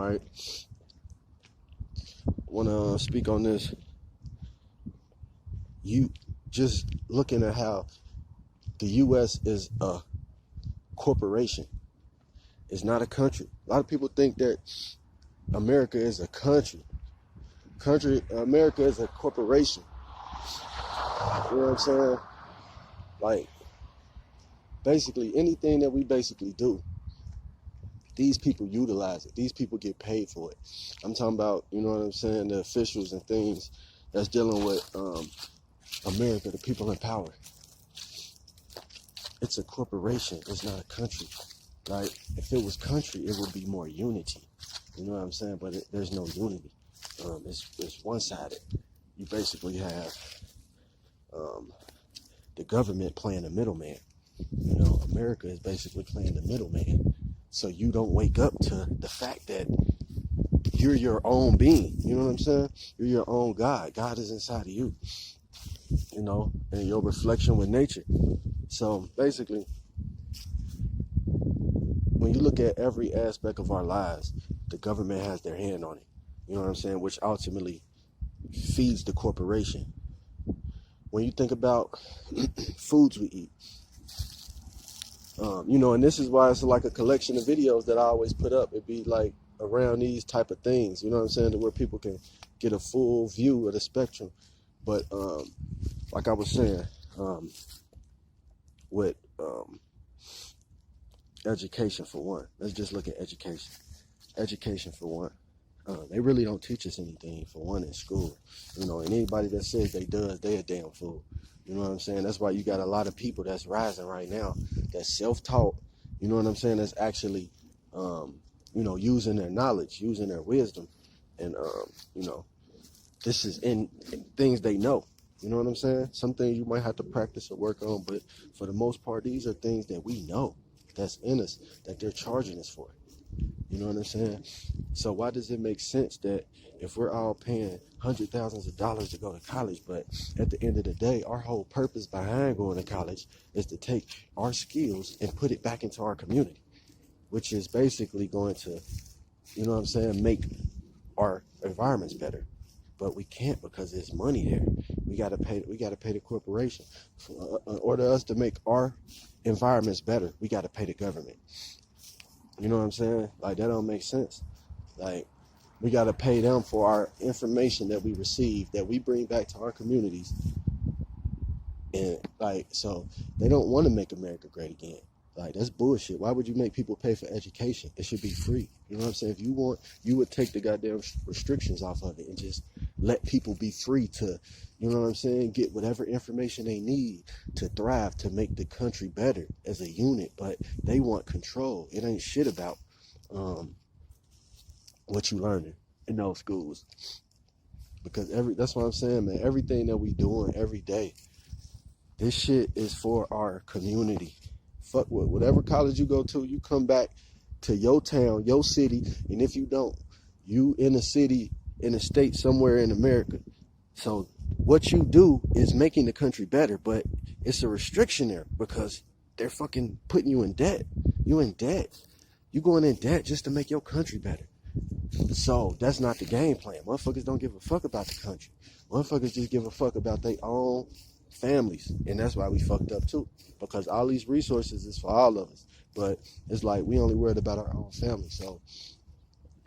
right? I want to speak on this. You just looking at how the U.S. is a corporation. It's not a country. A lot of people think that America is a country. America is a corporation. You know what I'm saying? Like, basically, anything that we basically do, these people utilize it. These people get paid for it. I'm talking about, you know what I'm saying, the officials and things that's dealing with America, the people in power. It's a corporation. It's not a country. Right? If it was country, it would be more unity. You know what I'm saying? But there's no unity. It's one-sided. You basically have the government playing the middleman. You know, America is basically playing the middleman. So you don't wake up to the fact that you're your own being. You know what I'm saying? You're your own God. God is inside of you. You know, and your reflection with nature. So basically, when you look at every aspect of our lives, the government has their hand on it. You know what I'm saying? Which ultimately feeds the corporation. When you think about foods we eat, you know, and this is why it's like a collection of videos that I always put up. It'd be like around these type of things, you know what I'm saying, to where people can get a full view of the spectrum. But like I was saying, with education for one, let's just look at education. Education for one. They really don't teach us anything for one in school, you know, and anybody that says they does, they a damn fool. You know what I'm saying? That's why you got a lot of people that's rising right now that's self-taught, you know what I'm saying, that's actually, you know, using their knowledge, using their wisdom, and, you know, this is in things they know. You know what I'm saying? Some things you might have to practice or work on, but for the most part, these are things that we know that's in us, that they're charging us for. You know what I'm saying? So why does it make sense that if we're all paying hundreds of thousands of dollars to go to college, but at the end of the day, our whole purpose behind going to college is to take our skills and put it back into our community, which is basically going to, you know what I'm saying, make our environments better. But we can't because there's money there. We gotta pay the corporation. In order for us to make our environments better, we gotta pay the government. You know what I'm saying? Like, that don't make sense. Like, we got to pay them for our information that we receive, that we bring back to our communities. And, like, so they don't want to make America great again. Like, that's bullshit. Why would you make people pay for education? It should be free. You know what I'm saying? If you want, you would take the goddamn restrictions off of it and just let people be free to, you know what I'm saying, get whatever information they need to thrive, to make the country better as a unit. But they want control. It ain't shit about what you learning in those schools. Because that's what I'm saying, man. Everything that we doing every day, this shit is for our community. Fuck whatever college you go to, you come back to your town, your city, and if you don't, you in a city, in a state somewhere in America. So what you do is making the country better, but it's a restriction there because they're fucking putting you in debt. You in debt. You going in debt just to make your country better. So that's not the game plan. Motherfuckers don't give a fuck about the country. Motherfuckers just give a fuck about their own families, and that's why we fucked up too, because all these resources is for all of us, but it's like we only worried about our own family. So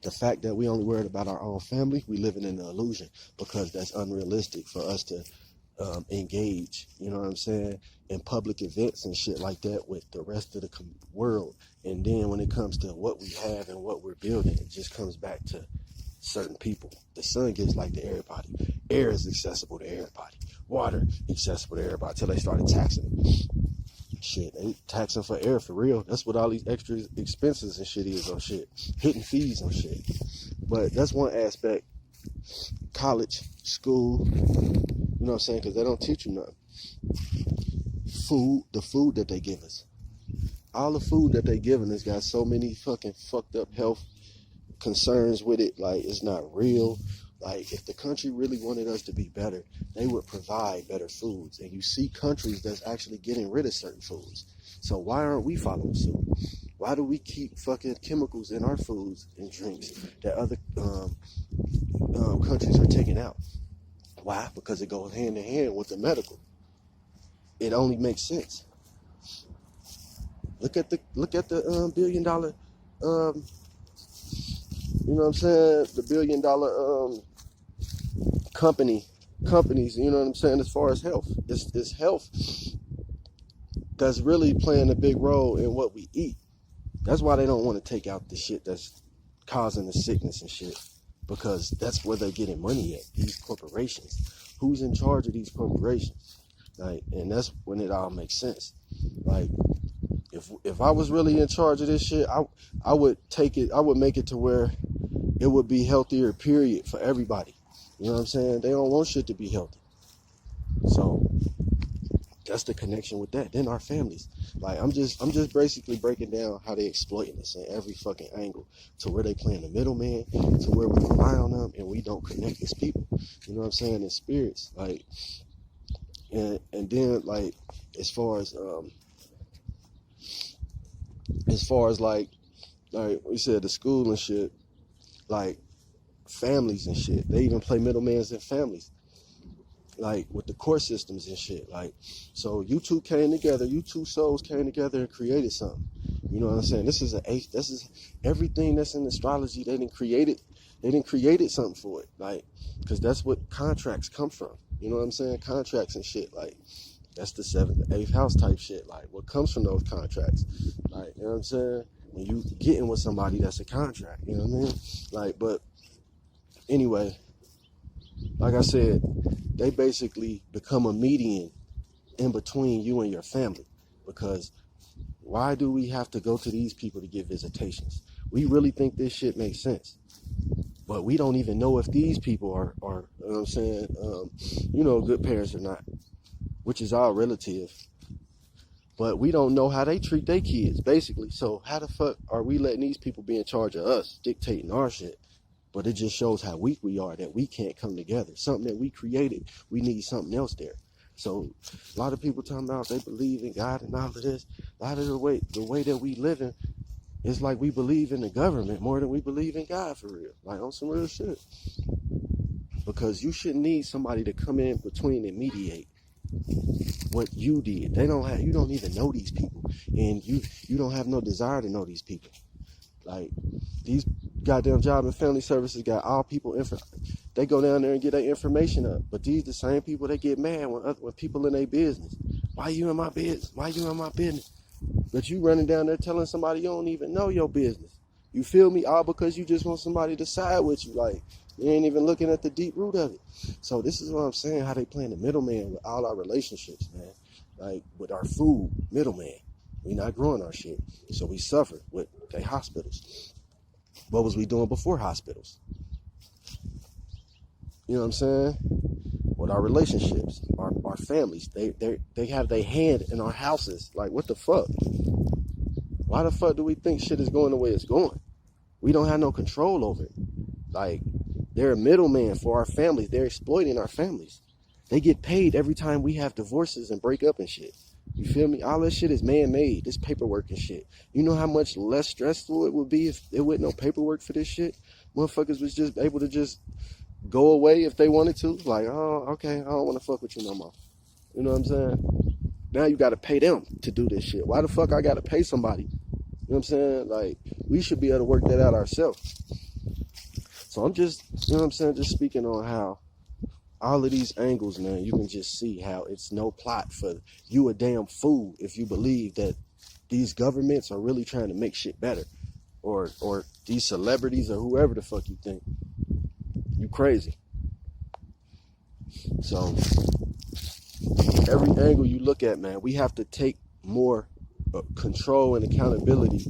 the fact that we only worried about our own family, we living in the illusion, because that's unrealistic for us to engage, you know what I'm saying, in public events and shit like that with the rest of the world. And then when it comes to what we have and what we're building, it just comes back to certain people. The sun gives light to everybody. Air is accessible to everybody. Water accessible to everybody, till they started taxing it. Shit, they taxing for air for real. That's what all these extra expenses and shit is on shit. Hitting fees on shit. But that's one aspect. College, school, you know what I'm saying, because they don't teach you nothing. Food, the food that they give us. All the food that they giving us got so many fucking fucked up health concerns with it. Like, it's not real. Like, if the country really wanted us to be better, they would provide better foods. And you see countries that's actually getting rid of certain foods. So why aren't we following suit? Why do we keep fucking chemicals in our foods and drinks that other countries are taking out? Why? Because it goes hand in hand with the medical. It only makes sense. Look at the $1 billion, you know what I'm saying? The $1 billion companies. You know what I'm saying? As far as health, it's health that's really playing a big role in what we eat. That's why they don't want to take out the shit that's causing the sickness and shit, because that's where they're getting money at. These corporations. Who's in charge of these corporations? Like, and that's when it all makes sense. Like, if I was really in charge of this shit, I would take it. I would make it to where it would be healthier, period, for everybody. You know what I'm saying? They don't want shit to be healthy. So that's the connection with that. Then our families. Like, I'm just basically breaking down how they exploiting us in every fucking angle, to where they playing the middleman, to where we rely on them and we don't connect as people. You know what I'm saying? In spirits. Like, and then, like, as far as like we said, the school and shit, like families and shit. They even play middlemans in families, like with the court systems and shit. Like, so you two souls came together and created something. You know what I'm saying? This is everything that's in astrology. They didn't create it something for it. Like, because that's what contracts come from. You know what I'm saying? Contracts and shit. Like, that's the 7th, 8th house type shit. Like, what comes from those contracts? Like, you know what I'm saying? When you getting with somebody, that's a contract. You know what I mean? Like, but anyway, like I said, they basically become a median in between you and your family. Because why do we have to go to these people to get visitations? We really think this shit makes sense. But we don't even know if these people are you know what I'm saying, good parents or not, which is all relative. But we don't know how they treat their kids, basically. So how the fuck are we letting these people be in charge of us, dictating our shit? But it just shows how weak we are, that we can't come together. Something that we created, we need something else there. So a lot of people talking about they believe in God and all of this. A lot of the way that we living, it's like we believe in the government more than we believe in God, for real. Like, on some real shit. Because you shouldn't need somebody to come in between and mediate what you did. You don't even know these people, and you don't have no desire to know these people. Like, these goddamn Job and Family Services got all people they go down there and get their information up. But these the same people that get mad when people in their business. Why you in my business? Why you in my business? But you running down there telling somebody you don't even know your business. You feel me? All because you just want somebody to side with you. Like, you ain't even looking at the deep root of it. So this is what I'm saying, how they playing the middleman with all our relationships, man. Like, with our food, middleman. We not growing our shit. So we suffer with the hospitals. What was we doing before hospitals? You know what I'm saying? With our relationships, our families. They have their hand in our houses. Like, what the fuck? Why the fuck do we think shit is going the way it's going? We don't have no control over it. Like, they're a middleman for our families. They're exploiting our families. They get paid every time we have divorces and break up and shit. You feel me? All this shit is man-made. This paperwork and shit. You know how much less stressful it would be if there wasn't no paperwork for this shit? Motherfuckers was just able to just go away if they wanted to. Like, oh, okay, I don't want to fuck with you no more. You know what I'm saying? Now you got to pay them to do this shit. Why the fuck I got to pay somebody? You know what I'm saying? Like, we should be able to work that out ourselves. So I'm just, you know what I'm saying, just speaking on how all of these angles, man, you can just see how it's no plot for you a damn fool if you believe that these governments are really trying to make shit better. Or these celebrities or whoever the fuck you think. You crazy. So every angle you look at, man, we have to take more control and accountability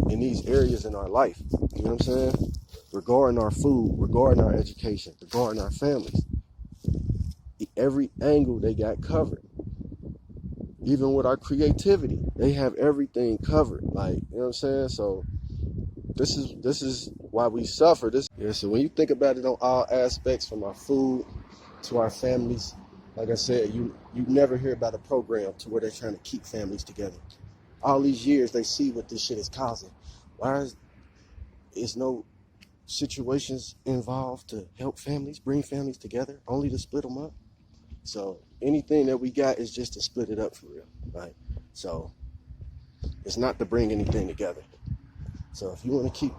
in these areas in our life. You know what I'm saying? Regarding our food, regarding our education, regarding our families. Every angle they got covered. Even with our creativity, they have everything covered. Like, you know what I'm saying? So this is why we suffer. So when you think about it on all aspects, from our food to our families, like I said, you never hear about a program to where they're trying to keep families together. all these years they see what this shit is causing. Why is no situations involved to help families, bring families together, only to split them up? So anything that we got is just to split it up for real, right? So it's not to bring anything together. So if you want to keep